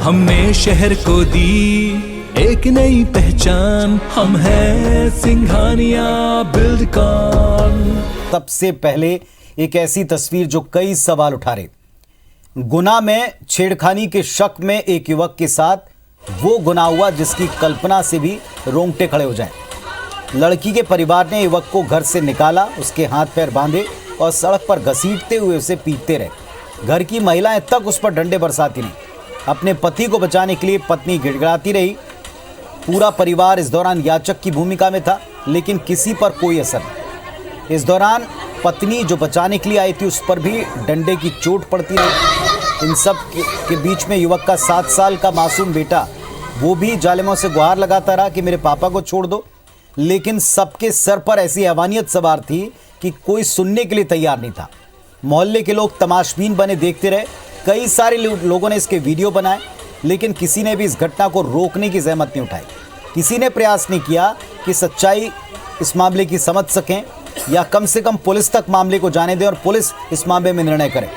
हमने शहर को दी एक नई पहचान, हम हैं सिंघानिया बिल्डकॉन। सबसे पहले एक ऐसी तस्वीर जो कई सवाल उठा रही। गुना में छेड़खानी के शक में एक युवक के साथ वो गुनाह हुआ जिसकी कल्पना से भी रोंगटे खड़े हो जाएं। लड़की के परिवार ने युवक को घर से निकाला, उसके हाथ पैर बांधे और सड़क पर घसीटते हुए उसे पीटते रहे। घर की महिलाएं तक उस पर डंडे बरसाती रहीं। अपने पति को बचाने के लिए पत्नी गिड़गिड़ाती रही। पूरा परिवार इस दौरान याचक की भूमिका में था, लेकिन किसी पर कोई असर नहीं। इस दौरान पत्नी जो बचाने के लिए आई थी उस पर भी डंडे की चोट पड़ती रही। इन सब के बीच में युवक का 7 साल का मासूम बेटा, वो भी जालिमों से गुहार लगाता रहा कि मेरे पापा को छोड़ दो, लेकिन सबके सर पर ऐसी हैवानियत सवार थी कि कोई सुनने के लिए तैयार नहीं था। मोहल्ले के लोग तमाशबीन बने देखते रहे। कई सारे लोगों ने इसके वीडियो बनाए, लेकिन किसी ने भी इस घटना को रोकने की जहमत नहीं उठाई। किसी ने प्रयास नहीं किया कि सच्चाई इस मामले की समझ सकें या कम से कम पुलिस तक मामले को जाने दें और पुलिस इस मामले में निर्णय करे।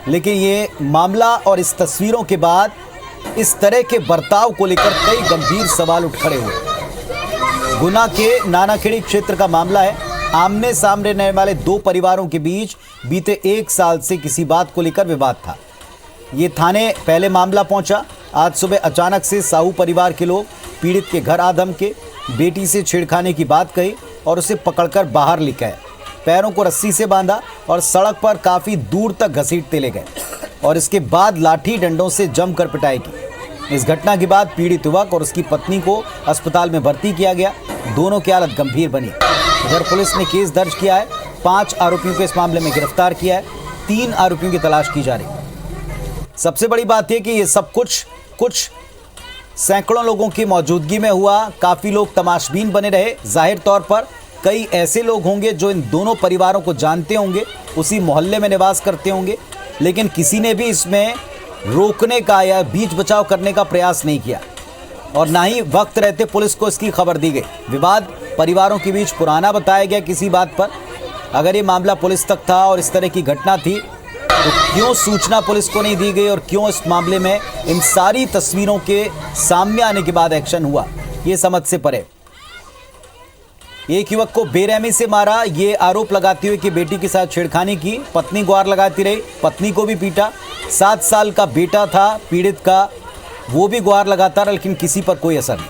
लेकिन ये मामला और इस तस्वीरों के बाद इस तरह के बर्ताव को लेकर कई गंभीर सवाल उठ खड़े हुए। गुना के नानाखेड़ी क्षेत्र का मामला है। आमने सामने रहने वाले 2 परिवारों के बीच बीते 1 साल से किसी बात को लेकर विवाद था। ये थाने पहले मामला पहुंचा। आज सुबह अचानक से साहू परिवार के लोग पीड़ित के घर आ धमके, बेटी से छेड़खानी की बात कही और उसे पकड़कर बाहर लेकर आए। पैरों को रस्सी से बांधा और सड़क पर काफ़ी दूर तक घसीटते ले गए और इसके बाद लाठी डंडों से जमकर पिटाई की। इस घटना के बाद पीड़ित युवक और उसकी पत्नी को अस्पताल में भर्ती किया गया। दोनों की हालत गंभीर बनी। इधर पुलिस ने केस दर्ज किया है। 5 आरोपियों को इस मामले में गिरफ्तार किया है। 3 आरोपियों की तलाश की जा रही है। सबसे बड़ी बात यह कि ये सब कुछ सैकड़ों लोगों की मौजूदगी में हुआ। काफ़ी लोग तमाशबीन बने रहे। जाहिर तौर पर कई ऐसे लोग होंगे जो इन दोनों परिवारों को जानते होंगे, उसी मोहल्ले में निवास करते होंगे, लेकिन किसी ने भी इसमें रोकने का या बीच बचाव करने का प्रयास नहीं किया और ना ही वक्त रहते पुलिस को इसकी खबर दी गई। विवाद परिवारों के बीच पुराना बताया गया किसी बात पर। अगर ये मामला पुलिस तक था और इस तरह की घटना थी तो क्यों सूचना पुलिस को नहीं दी गई और क्यों इस मामले में इन सारी तस्वीरों के सामने आने के बाद एक्शन हुआ, ये समझ से परे। एक युवक को बेरहमी से मारा, ये आरोप लगाते हुए कि बेटी के साथ छेड़खानी की। पत्नी गुहार लगाती रही, पत्नी को भी पीटा। 7 साल का बेटा था पीड़ित का, वो भी गुहार लगाता रहा, लेकिन किसी पर कोई असर नहीं।